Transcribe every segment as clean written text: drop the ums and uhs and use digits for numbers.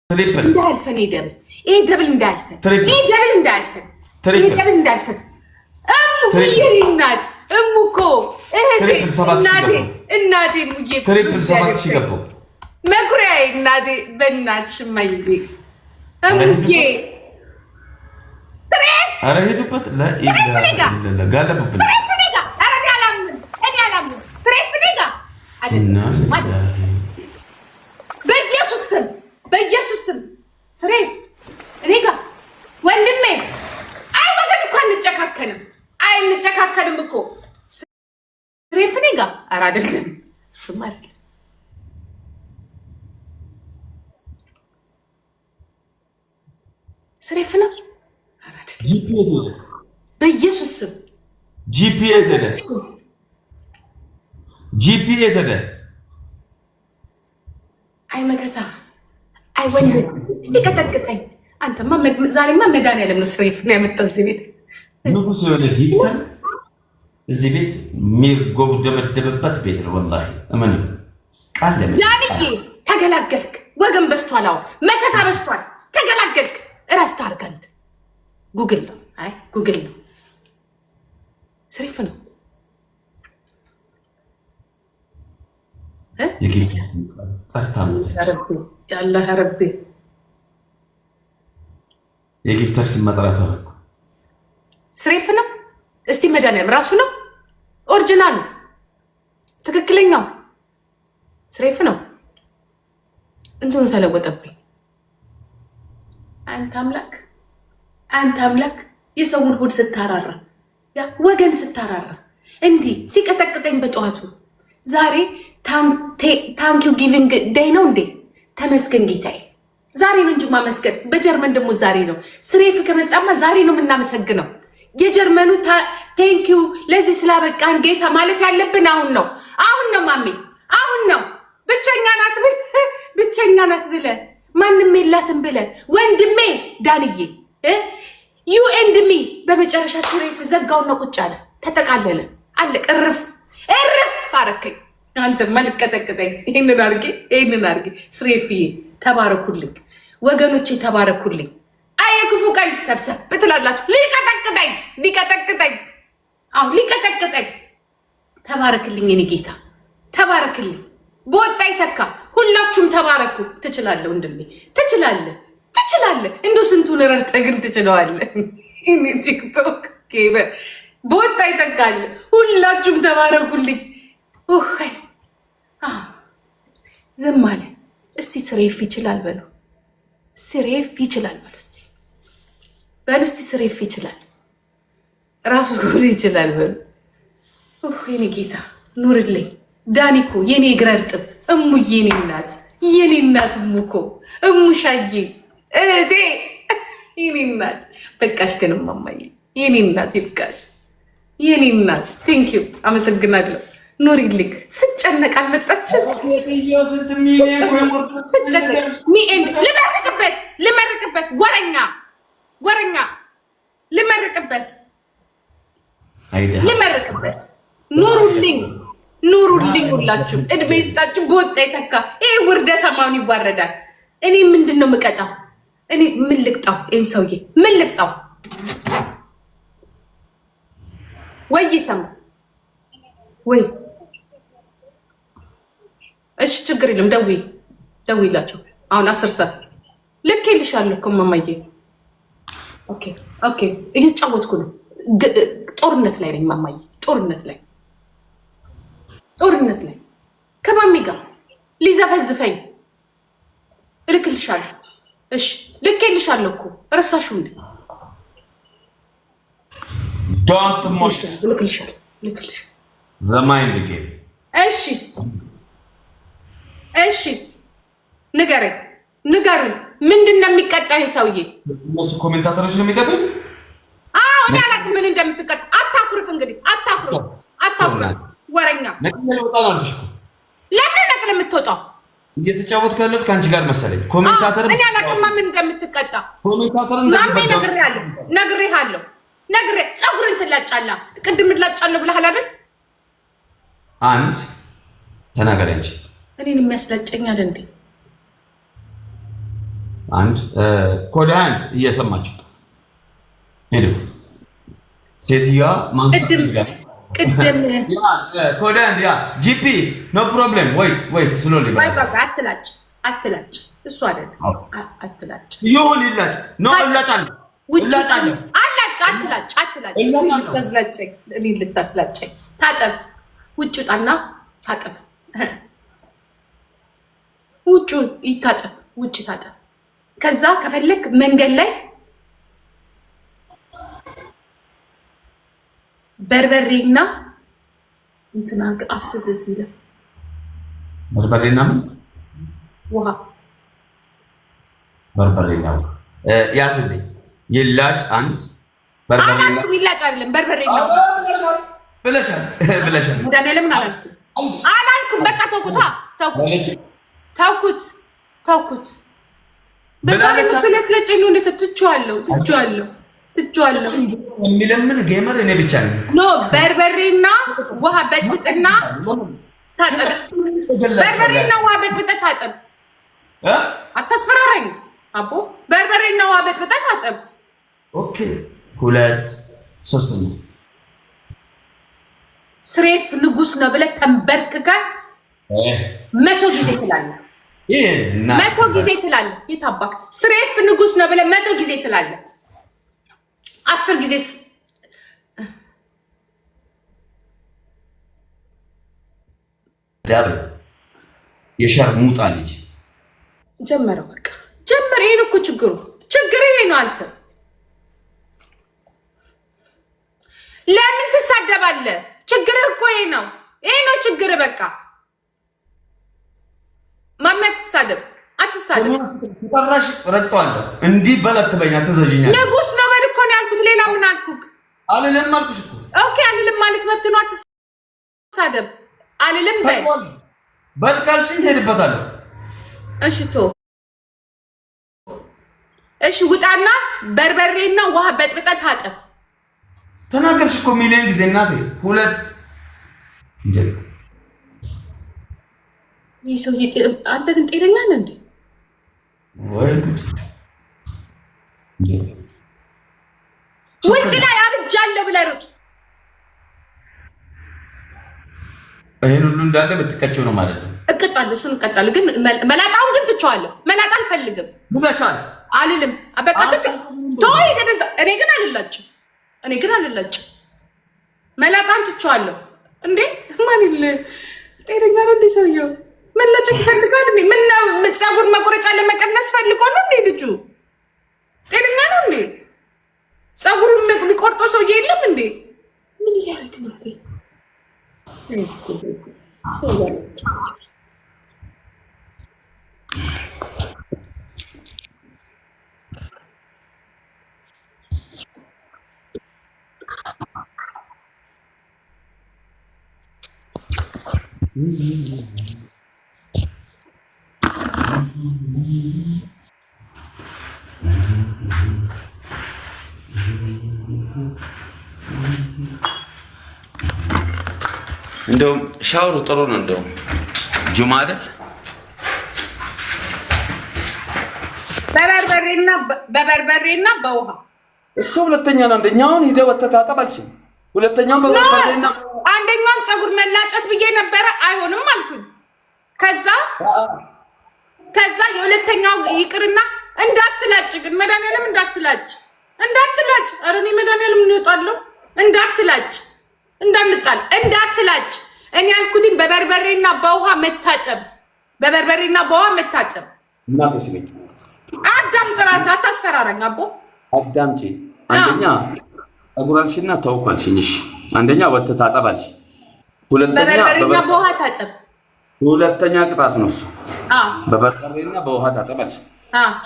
تريبل እንዳልፈን ይደብል ይሄ ደብል እንዳልፈን ይሄ ደብል እንዳልፈን ይሄ ደብል እንዳልፈን እሙ ይሪናት እሙኮ እህቴ እናቴ ሙዬ ትሪፕል 7 ሺህ ገባው መኩሪያዬ እናቴ በእናትሽ ማይቤ እሙዬ ትሬፍ አረ ሄዱበት لا ጋለቡብን ትሬፍ ነጋ አረ እኔ አላምን ትሬፍ ነጋ አይደለም በኢየሱስ ስም ስሬፍ እኔ ጋር ወንድሜ አይ ወገን እኮ አንጨካከንም እኮ ስሬፍ እኔ ጋር ኧረ አይደለም እሱማ አይደለም ስሬፍ ነው ኧረ አይደለም በኢየሱስ ስም ጂፒኤ ተደ አይ መከታ አይ ወንድ ሲቀጠቅጠኝ አንተማ ዛሬማ መድኃኒዓለም ነው ስሬፍ ነው ያመጣው እዚህ ቤት ንጉስ የሆነ ጊፍተር እዚህ ቤት የሚጎብደመደብበት ቤት ነው ወላሂ እመን ቃል ለምን ዳንዬ ተገላገልክ ወገን በስቷል አዎ መከታ በስቷል ተገላገልክ እረፍት አድርገንት ጉግል ነው አይ ጉግል ነው ስሬፍ ነው የጊፍተር ስም ጠርታለች ያላ ረቢ የጊፍተር ስም መጥራት አልኩ ስሬፍ ነው እስቲ መድኃኒዓለም ራሱ ነው ኦሪጂናሉ ትክክለኛው ስሬፍ ነው እንትኑ ተለወጠብኝ አንተ አምላክ የሰውን ሆድ ስታራራ ያ ወገን ስታራራ እንዲህ ሲቀጠቅጠኝ በጠዋቱ ዛሬ ታንኪዩ ጊቪንግ ዴይ ነው እንዴ ተመስገን ጌታዬ ዛሬ ነው እንጂ ማመስገን በጀርመን ደግሞ ዛሬ ነው ስሬፍ ከመጣማ ዛሬ ነው የምናመሰግነው የጀርመኑ ቴንኪዩ ለዚህ ስላበቃን ጌታ ማለት ያለብን አሁን ነው ማሜ አሁን ነው ብቸኛ ናት ብለ ማንም የላትም ብለ ወንድሜ ዳንዬ ዩ ኤንድ ሚ በመጨረሻ ስሬፍ ዘጋውና ቁጭ አለ ተጠቃለለ አለቀ እርፍ አረከኝ አንተ መልቀጠቅጠኝ ይሄንን አርጌ ስሬፍዬ ተባረኩልኝ ወገኖቼ ተባረኩልኝ አየክፉ ቀን ሰብሰብ ብትላላችሁ ሊቀጠቅጠኝ ተባረክልኝ እኔ ጌታ ተባረክልኝ በወጣ ይተካ ሁላችሁም ተባረኩ ትችላለህ ወንድሜ ትችላለህ እንደው ስንቱን ረድተህ ግን ትችለዋለህ እኔ ቲክቶክ በወጣ ይተካል ሁላችሁም ተባረኩልኝ ኡይ ዝም አለ እስቲ ስሬፍ ይችላል በሉ እስቲ ስሬፍ ይችላል ራሱ ጉድ ይችላል በሉ የኔ ጌታ ኑርልኝ ዳኒኮ የኔ እግረ እርጥብ እሙዬ የኔ እናት እሙኮ እሙሻዬ እህቴ የኔ እናት በቃሽ ግን እማማዬ የኔ እናት ይብቃሽ የኔ እናት ቴንኪዩ አመሰግናለሁ ኑሪልኝ ስጨነቅ አልመጣችም ልመርቅበት ወረኛ ልመርቅበት ኑሩልኝ ሁላችሁም እድሜ ይስጣችሁ በወጣ ይተካ ይሄ ውርደታማውን ይዋረዳል እኔ ምንድን ነው የምቀጣው እኔ ምን ልቅጣው ይህን ሰውዬ ምን ልቅጣው ወይ ይሰማ ወይ እሺ ችግር የለም ደውይላቸው አሁን 10 ሰዓት ልኬልሻለሁ እኮ እማማዬ ኦኬ እየተጫወትኩ ነው ጦርነት ላይ ነኝ እማማዬ ጦርነት ላይ ከማሚ ጋር ሊዘፈዝፈኝ እልክልሻለሁ እሺ ልኬልሻለሁ እኮ ረሳሽው እንዴ ዶንት ሞሽ ልክልሻለሁ ዘማይንድ ጌም እሺ ንገሩኝ ምንድን ነው የሚቀጣኝ ሰውዬ እነሱ ኮሜንታተሮች ነው የሚቀጡኝ እኔ አላውቅም ምን እንደምትቀጣ አታኩርፍ እንግዲህ አታኩርፍ ወረኛ ለምን ነቅል የምትወጣው እየተጫወትኩ ያለሁት ከአንቺ ጋር መሰለኝ ኮሜንታተር እኔ አላውቅም ምን እንደምትቀጣ ነግሬሃለሁ ፀጉርን ትላጫላ ቅድም ትላጫለሁ ብለሃል አይደል አንድ ተናገሪ አንቺ እኔን የሚያስላጨኛል እንዴ አንድ ኮድ አንድ እየሰማችሁ ሄዱ። ሴትዮዋ ማንሳት ይፈልጋል። ቅድም ኮድ አንድ ያ ጂፒ ኖ ፕሮብሌም ወይት ስሎሊ አትላጭ እሱ አይደለም አትላጭ ይሁን ይላጭ ኖ ይላጫል ይላጫል አትላጭ እኔ ልታስላጨኝ ታጠብ ውጭ ጣና ታጠብ ውጭ ይታጠብ ውጭ ታጠብ ከዛ ከፈለክ መንገድ ላይ በርበሬና እንትና አፍስስ ሲል በርበሬና ምን ውሃ በርበሬና ያሱልኝ ይላጭ አንድ በርበሬና ይላጭ አይደለም በርበሬና ብለሻል ወዳኔ ለምን አላልኩም በቃ ተውኩት በዛሬ ምክንያት ስለጨኝ ነው እንደሰጥቻለሁ የሚለምን ጌመር እኔ ብቻ ነኝ። ኖ በርበሬና ውሃ በጥብጥና ታጠብ። በርበሬና ውሃ በጥብጠህ ታጠብ። አታስፈራራኝ አቦ። በርበሬና ውሃ በጥብጠህ ታጠብ። ኦኬ 2 3 ስሬፍ ንጉስ ነው ብለህ ተንበርክከህ 100 ጊዜ ትላለህ። 100 ጊዜ ትላለህ። የታባክ ስሬፍ ንጉስ ነው ብለህ 100 ጊዜ ትላለህ። 10 ጊዜ ዳብ የሸርሙጣ ልጅ ጀመረው። በቃ ጀመረ። ይሄን እኮ ችግር ይሄ ነው። አንተ ለምን ትሳደባለህ? ችግር እኮ ይሄ ነው ችግር። በቃ ማመት አትሳደብ። ተራሽ ረጥቷል። እንዲህ በለትበኛ ተዘዥኛል። ንጉስ ነው በል እኮ ነው ያልኩት። ሌላ ምን አልኩክ? አልልም አልኩሽ እኮ። ኦኬ አልልም ማለት መብት ነው። አትሳደብ። አልልም በል ካልሽኝ ሄድበታለሁ። እሺ ውጣና በርበሬና ውሃ በጥብጠህ ታጠብ። ተናገርሽ እኮ ሚሊዮን ጊዜ እናቴ። 2 እንዴ ይሄ ሰውዬ አንተ ግን ጤነኛ ነህ እንዴ? ወይ ጉድ! ውጭ ላይ አብጃለሁ ብለህ ሩጥ። ይሄን ሁሉ እንዳለ ብትቀጭው ነው ማለት ነው። እቀጣለሁ፣ እሱን እቀጣለሁ። ግን መላጣውን ግን ትቼዋለሁ። መላጣ አልፈልግም። ብለሻል። አልልም። በቃ ተወው። ይደረዛ። እኔ ግን አልላጭም። መላጣን ትቼዋለሁ። እንዴ ማን ጤነኛ ነው እንዴ ሰውየው? መላጨት ይፈልጋል እንዴ? ምን ነው ፀጉር መቆረጫ ለመቀነስ ፈልጎ ነው እንዴ? ልጁ ጤነኛ ነው እንዴ? ፀጉሩን የሚቆርጠው ሰውዬ የለም እንዴ? ምን እያደረግ ነው? እንደውም ሻወሩ ጥሩ ነው። እንደውም ጁማ አይደል? በበርበሬና በውሃ እሱ ሁለተኛ ነው። አንደኛውን ሂደህ ወተህ ታጠብ አልሽኝ። ሁለተኛውን በበርበሬና አንደኛውን ፀጉር መላጨት ብዬ ነበረ። አይሆንም አልኩኝ። ከዛ የሁለተኛው ይቅርና እንዳትላጭ ግን መድኃኒዓለም እንዳትላጭ። ኧረ እኔ መድኃኒዓለም እንወጣለሁ። እንዳትላጭ እኔ ያልኩትኝ በበርበሬና በውሃ መታጠብ። እናቴ ሲለኝ አዳምጥ። ራስህ አታስፈራራኝ አቦ። አዳምጪ። አንደኛ ፀጉር አልሽና ተውኩ አልሽኝ። እሺ አንደኛ ወተህ ታጠብ አልሽ። በበርበሬና በውሃ ታጠብ። ሁለተኛ ቅጣት ነው እሱ። በበርበሬና በውሃ ታጠብ አልሽ።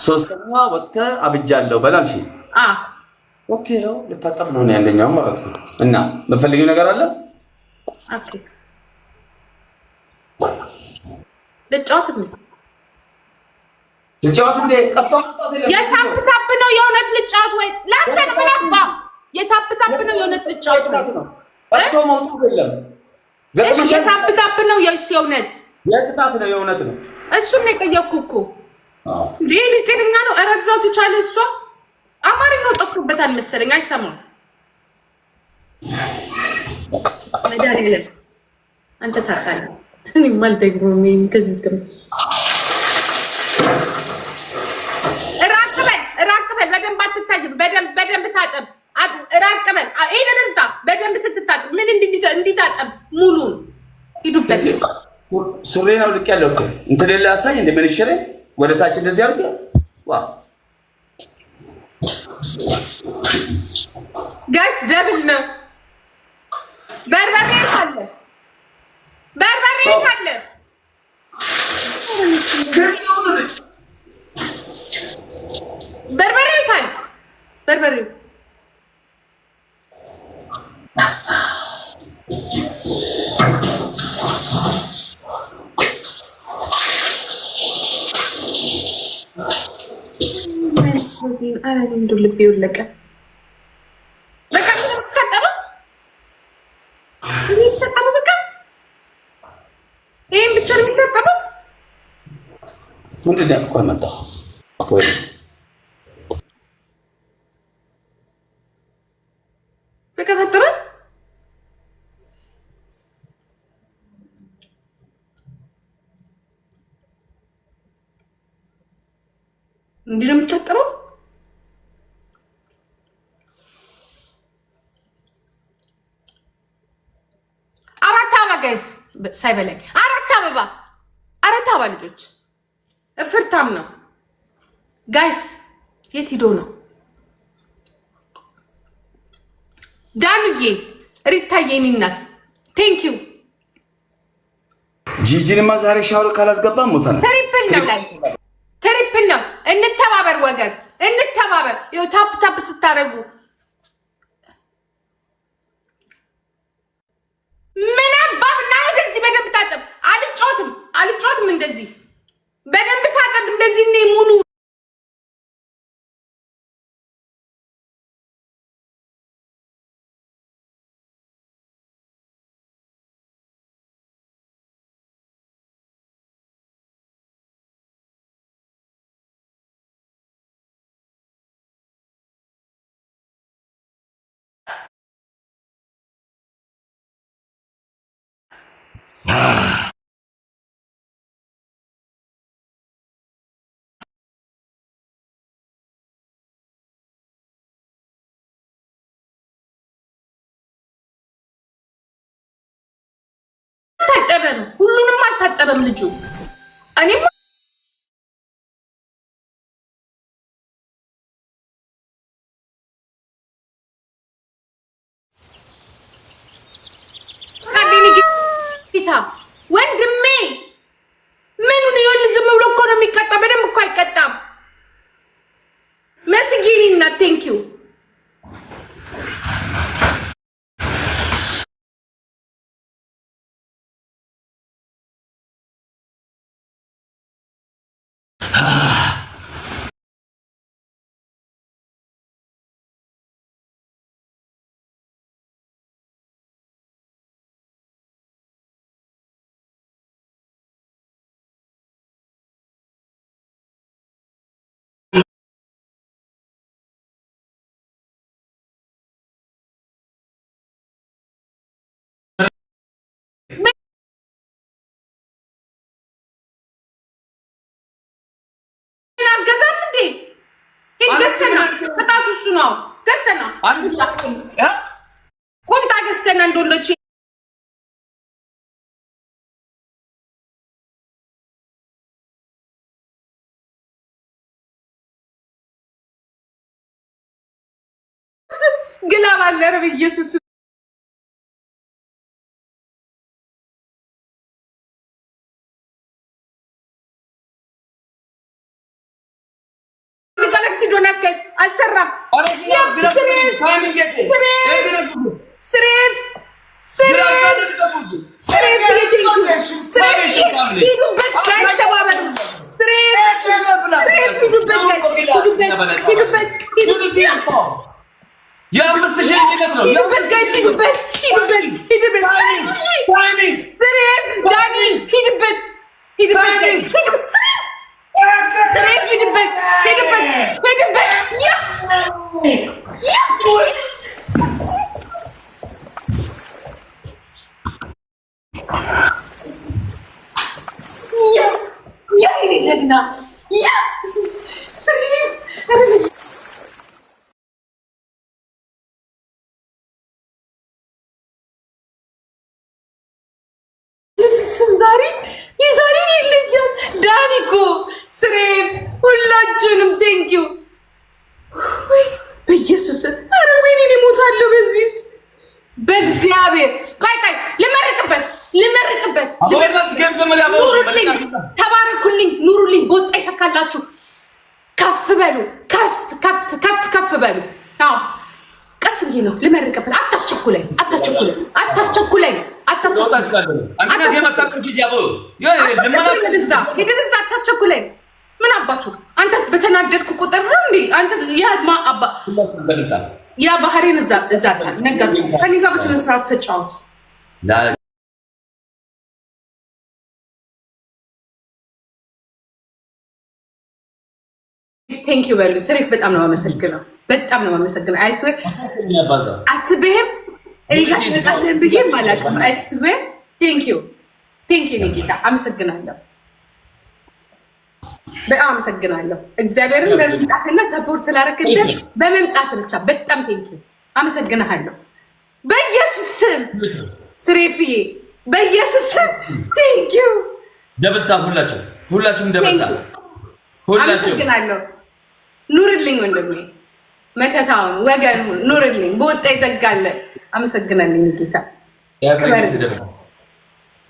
ሶስተኛ ወተህ አብጃለሁ በል አልሽኝ። ኦኬ ያው ልታጠብ ነው። አንደኛው ማለት ነው። እና የምትፈልጊው ነገር አለ? ኦኬ ልጫወት እንዴ? ቀጥቶ የታፕ ነው የእውነት ልጫወት ወይ ላንተ ነው? ምን አባ የታፕ ነው የእውነት ልጫወት ወይ? ቀጥቶ መውጣት የለም። እሺ የታፕ ነው የእውነት የቅጣት ነው የእውነት ነው። እሱን ነው የጠየኩህ እኮ። እንዴ ልጅ ጤነኛ ነው? በዛው ትቻለ እሷ አማርኛው ጠፍቶበታል መሰለኝ አይሰማም። መድኃኒዓለም አንተ ታውቃለህ። እኔ ማልደግሞ ምን ከዚህ እስከ ራቅበል በደንብ አትታይም። በደንብ ታጠብ። ራቅበል ይሄ ደስታ በደንብ ስትታጠብ ምን እንዲታጠብ ሙሉን ሂዱበት። ሱሪን አውልቅ ያለው እኮ እንትን ሌላ ያሳይ እንደ ምን ይሽረኝ ወደ ታች እንደዚህ አድርገ ዋ ጋይስ ደብል ነው። በርበሬ አለ በርበሬው አረን እንዱ ልቤ ወለቀ። በቃ ተጣጣበ በቃ ይሄን ብቻ ነው የሚታጠበው። ምንድን ነው ቆይ መጣሁ ወይ በቃ ታጠበ። እንዴ ነው የሚታጠበው? ጋይስ ሳይበላኝ አራት አበባ ልጆች እፍርታም ነው ጋይስ። የት ሂዶ ነው ዳኑዬ? ሪታዬ የኔ እናት ቴንክ ዩ። ጂጂንማ ዛሬ ሻወር ካላስገባ ሞታል። ትሪፕል ነው። እንተባበር ወገን እንተባበር። ይኸው ታፕ ስታረጉ ምን አባብና ወደዚህ በደንብ ታጠብ። አልጮትም እንደዚህ በደንብ ታጠብ። እንደዚህ እኔ ሙሉ ታጠበ ነው። ሁሉንም አልታጠበም ልጁ። እኔም ወንድሜ ምኑን ይሁን ዝም ብሎ እኮ ነው የሚቀጣ። በደንብ እኮ አይቀጣም። መስጊኒና ቴንክ ዩ ቅጣቱ እሱ ነው። ገዝተና ቁምጣ ገዝተና እንደወንዶች ግላብ አለ። ኧረ በኢየሱስ ጋላክሲ ዶናት ጋይስ አልሰራም። ሂድበት ሁላችሁንም ቴንኪው። በኢየሱስ ኧረ ወይኔ እሞታለሁ በዚህስ በእግዚአብሔር። ቆይ ልመርቅበት። ኑሩልኝ፣ ተባረኩልኝ፣ ኑሩልኝ። በወጣ ይተካላችሁ። ከፍ በሉ፣ ከፍ በሉ። አዎ ቀስ ብዬ ነው ልመርቅበት። አታስቸኩለኝ። አታስቸኩለኝ። ምን አባቱ አንተ በተናደድኩ ቁጥር ነው እንዴ? አንተ ያ ባህሬን እዛ ታል ነገር ከኔ ጋር በስነ ስርዓት ተጫወት። ቴንክ ዩ በሉ። ስሬፍ በጣም ነው የማመሰግነው። አይስዌር አስቤህም እኔ ጋር ተቃለን ብዬ ማለት ነው። አይስዌር ቴንክ ዩ ጌታ አመሰግናለሁ። በጣም አመሰግናለሁ። እግዚአብሔርን በመምጣትና ሰፖርት ስላደረክልኝ በመምጣት ብቻ በጣም ቴንኪው አመሰግናለሁ። በኢየሱስ ስም ስሬፍዬ፣ በኢየሱስ ስም ቴንኪው። ደብልታ ሁላችሁም ደብልታ አመሰግናለሁ። ኑርልኝ ወንድሜ፣ መከታውን ወገን ሁን፣ ኑርልኝ። በወጣ ይጠጋለ። አመሰግናለሁ ጌታ።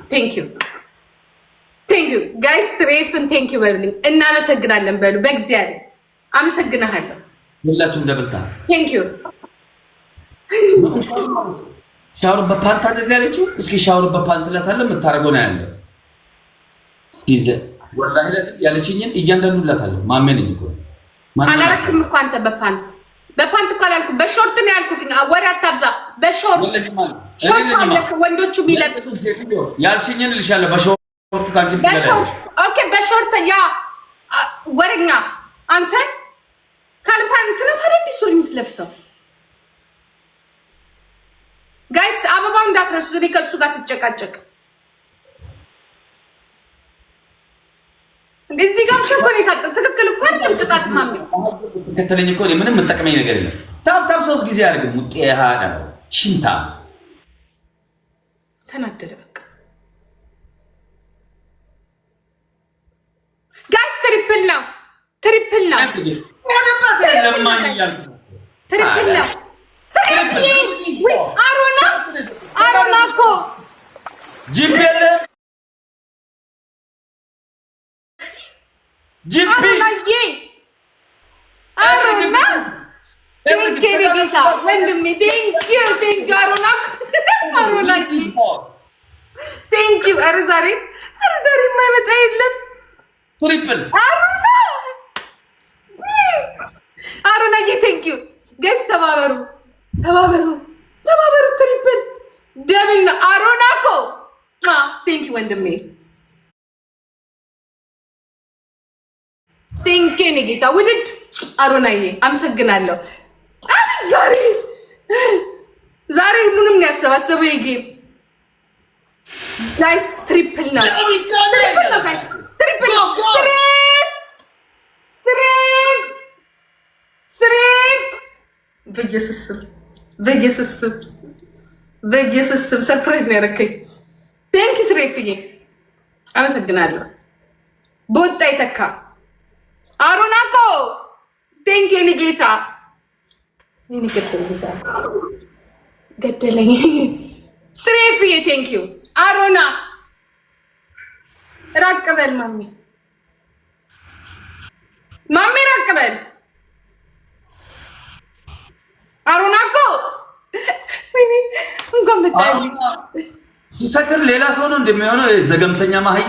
ቴንኪው ጋይስ። ስሬፍን ቴንኪው በሉልኝ። እናመሰግናለን በሉ። በእግዚአብሔር አመሰግናለሁ። ሁላችሁም ደብልታ ቴንኪው። ሻወር በፓንት አይደል ያለችው? እስኪ ሻወር በፓንት ላታለ የምታረገው ነው ያለው። እስኪ ወላሂ ያለችኝን እያንዳንዱ ላታለሁ። ማመን እኮ አላረክም እኮ አንተ በፓንት እኮ አላልኩም። በሾርት ነው ያልኩት። ወሬ አታብዛ። በሾርት አለ ወንዶቹ የሚለብሱት ያልሽኝን ልሻለሁ። በሾርት በሾርት ያ ወሬኛ አንተ ካልፓንት ነው ታዲያ እንዲህ ሱሪ የምትለብሰው? ጋይስ አበባው እንዳትረሱት። እኔ ከእሱ ጋር ስጨቃጨቅ እዚህ ጋር ትክክል እኮ አይደለም። ቅጣት ማሚ ተከተለኝ እኮ ምንም የምጠቅመኝ ነገር የለም። ታብታብ 3 ጊዜ ያደርግም ውጤሃ ነው ሽንታ ተናደደ። በቃ ጋይስ ትሪፕል ነው አሮና እኮ ጂፕ የለ ጂፒ አሮና ጌታ ወንድሜ ቴንኪው አሮና ቴንኪው። ኧረ ዛሬ የማይመጣ የለም። ትሪፕል አሮናዬ ቴንኪው። ገስ ተባበሩ። ትሪፕል ደብል ነው። አሮና እኮ ቴንኪው ወንድሜ ቴንኪው ነው ጌታ ውድድ አሮናዬ አመሰግናለሁ። አቤት ዛሬ ሁሉንም ነው ያሰባሰበው የጌም ጋይስ። ትሪፕል ነው ጋይስ። ትሪፕል ስሬፍ በኢየሱስ ስም ሰርፕራይዝ ነው ያደረከኝ። ቴንኪ ስሬፍዬ አመሰግናለሁ። በወጣ ይተካ አሮና እኮ ቴንኪ የኔ ጌታ ገደለኝ። ስሬፍዬ ቴንኪ አሮና ራቅ በል ማሜ ራቅ በል አሮና እኮ እንኳን ብታይ ሲሰክር ሌላ ሰው ነው እንደሚሆነው ዘገምተኛ ማህይ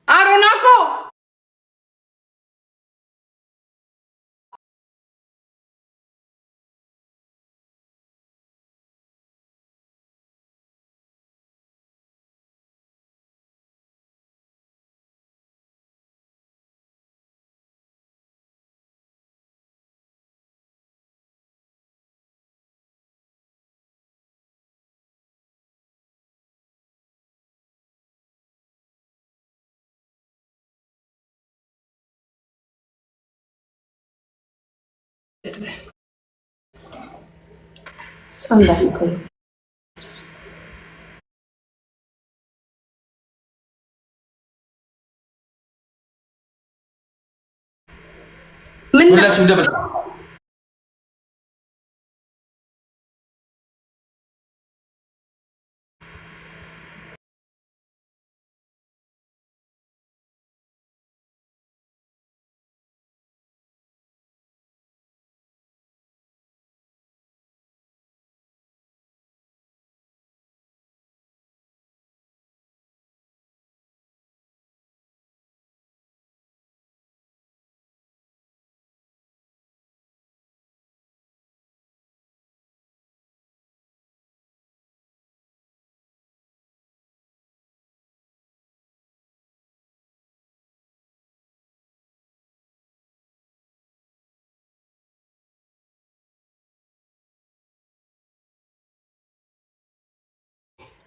አሮና እኮ Son ሁላችሁም ደብል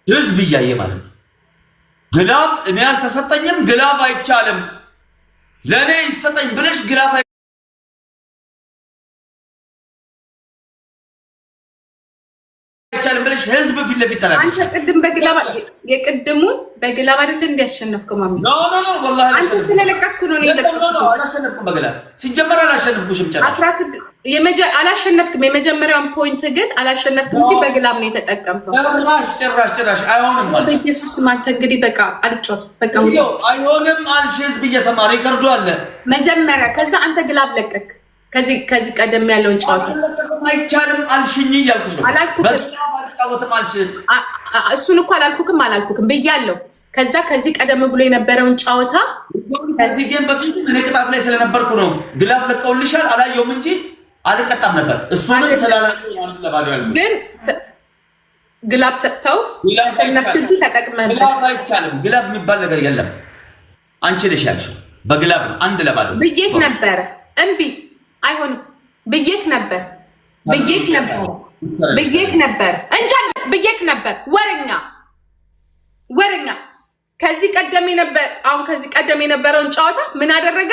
ህዝብ እያየ ማለት ነው። ግላፍ እኔ አልተሰጠኝም፣ ግላፍ አይቻልም፣ ለእኔ ይሰጠኝ ብለሽ ግላፍ አይቻልም ብለሽ ህዝብ ፊት ለፊት ተናገርሽ። አንተ ቅድም የቅድሙን በግላብ አይደል እንዲያሸነፍከው ማሚ? ኖ ወላሂ አንተ ስለለቀቅኩ ነው አላሸነፍኩም። በግላብ ሲጀመር አላሸነፍኩሽም። አላሸነፍክም። የመጀመሪያውን ፖይንት ግን አላሸነፍክም እንጂ በግላብ ነው የተጠቀምከው። ጭራሽ አይሆንም ማለት በኢየሱስ አንተ እንግዲህ በቃ አልጮት በቃ አይሆንም አልሽ። ህዝብ እየሰማ ሪከርዱ አለ መጀመሪያ። ከዛ አንተ ግላብ ለቀቅ። ከዚህ ቀደም ያለውን ጨዋታ አይቻልም አልሽኝ እያልኩሽ ነው። በግላብ አልጫወትም አልሽ። እሱን እኮ አላልኩክም ብያለሁ። ከዚህ ቀደም ብሎ የነበረውን ጨዋታ ከዚህ ጌም በፊት እኔ ቅጣት ላይ ስለነበርኩ ነው። ግላፍ ለቀውልሻል አላየውም እንጂ አልቀጣም ነበር። እሱንም ስላላየው አንዱ ለባዶ ያለው ግን ግላፍ ሰጥተው አሸነፍክ እንጂ ተጠቅመህ ግላፍ አይቻልም። ግላፍ የሚባል ነገር የለም። አንቺ ነሽ ያልሽው በግላፍ ነው። አንድ ለባዶ ብዬሽ ነበረ። እምቢ አይሆንም ብዬሽ ነበር ነበር። ወረኛ ከዚህ ቀደም የነበረውን ጨዋታ ምን አደረገ?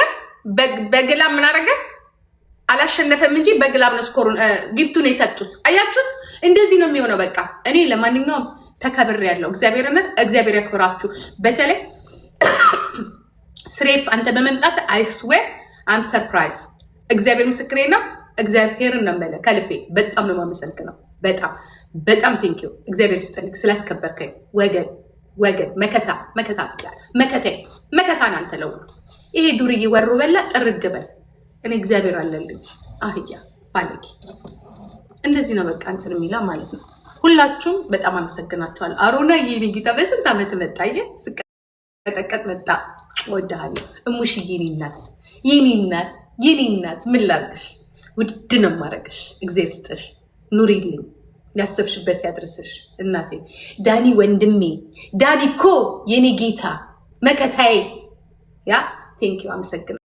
በግላብ ምን አደረገ? አላሸነፈም እንጂ በግላብ ነው ስኮሩን ጊፍቱን የሰጡት። አያችሁት? እንደዚህ ነው የሚሆነው። በቃ እኔ ለማንኛውም ተከብሬያለሁ። እግዚአብሔር ያክብራችሁ። በተለይ ስሬፍ አንተ በመምጣት አይስዌር አም ሰርፕራይዝ። እግዚአብሔር ምስክሬ ነው። እግዚአብሔርን ነው የምልህ ከልቤ በጣም ነው የማመሰግነው። በጣም ቴንኪው። እግዚአብሔር ይስጥልኝ ስላስከበርከኝ። ወገን መከታ መከታን አንተ ለው ይሄ ዱርዬ ወሩ በላ ጥርግ በል። እኔ እግዚአብሔር አለልኝ። አህያ ባለጌ እንደዚህ ነው በቃ እንትን የሚላ ማለት ነው። ሁላችሁም በጣም አመሰግናችኋለሁ። አሮና ይሄን ጌታ በስንት ዓመት መጣየ ስቀጠቀጥ መጣ። እወድሃለሁ እሙሽ የኔ እናት ምን ላርግሽ? ውድ ነው ማረግሽ። እግዚአብሔር ይስጥሽ፣ ኑሪልኝ፣ ያሰብሽበት ያድርስሽ እናቴ። ዳኒ ወንድሜ፣ ዳኒ እኮ የኔ ጌታ መከታዬ። ያ ቴንኪው አመሰግናለሁ።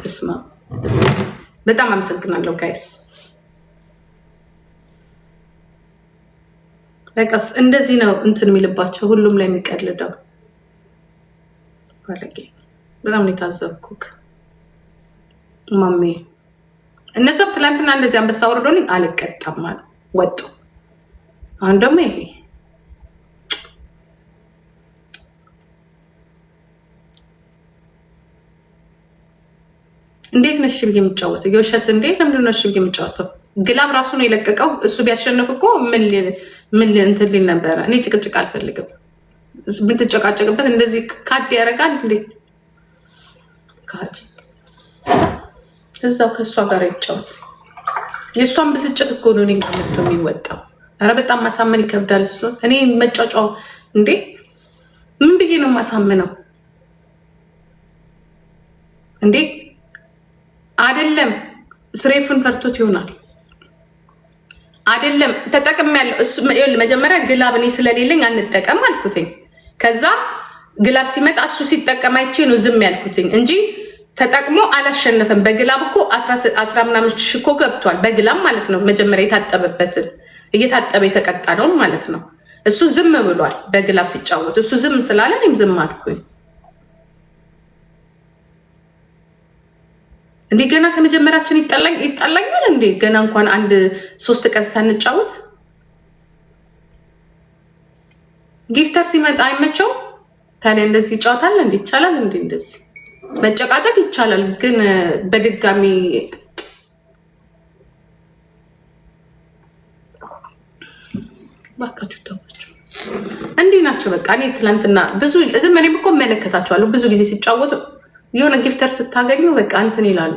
እስማ በጣም አመሰግናለሁ ጋይስ። በቃስ እንደዚህ ነው እንትን የሚልባቸው ሁሉም ላይ የሚቀልደው ባለጌ። በጣም ነው የታዘብኩክ ማሜ። እነዛ ትላንትና እንደዚህ አንበሳ ወርዶልኝ አልቀጣም ማለት ወጡ። አሁን ደግሞ ይሄ እንዴት ነሽ ብዬ የምጫወተው የውሸት እንዴት ለምንድን ነው እሺ ብዬ የምጫወተው? ግላብ ራሱ ነው የለቀቀው። እሱ ቢያሸንፍ እኮ ምን እንትን ሊል ነበረ። እኔ ጭቅጭቅ አልፈልግም። የምትጨቃጨቅበት እንደዚህ ካድ ያደርጋል እንዴ? ካድ እዛው ከእሷ ጋር ይጫወት። የእሷን ብስጭት እኮ ነው እኔን ከመቶ የሚወጣው። ኧረ በጣም ማሳመን ይከብዳል። እሱ እኔ መጫጫው እንዴ ምን ብዬ ነው ማሳምነው እንዴ? አይደለም ስሬፍን ፈርቶት ይሆናል። አይደለም ተጠቅም ያለው እሱ መጀመሪያ ግላብ እኔ ስለሌለኝ አንጠቀም አልኩትኝ። ከዛ ግላብ ሲመጣ እሱ ሲጠቀም አይቼ ነው ዝም ያልኩትኝ እንጂ ተጠቅሞ አላሸነፈም። በግላብ እኮ 10 ምናምን ሺህ እኮ ገብቷል። በግላብ ማለት ነው። መጀመሪያ የታጠበበትን እየታጠበ የተቀጣ ነው ማለት ነው። እሱ ዝም ብሏል። በግላብ ሲጫወት እሱ ዝም ስላለ እኔም ዝም አልኩኝ። እንዴ ገና ከመጀመሪያችን ይጣላኛል እንዴ? ገና እንኳን 1-3 ቀን ሳንጫወት ጊፍተር ሲመጣ አይመቸው ታዲያ እንደዚህ ይጫወታል እንዴ? ይቻላል እንዴ? እንደዚህ መጨቃጨቅ ይቻላል፣ ግን በድጋሚ ባካችሁ ተዋቸው። እንዲህ ናቸው በቃ። እኔ ትላንትና ብዙ ዝም እኔም እኮ እመለከታቸዋለሁ ብዙ ጊዜ ሲጫወቱ የሆነ ጊፍተር ስታገኙ በቃ እንትን ይላሉ።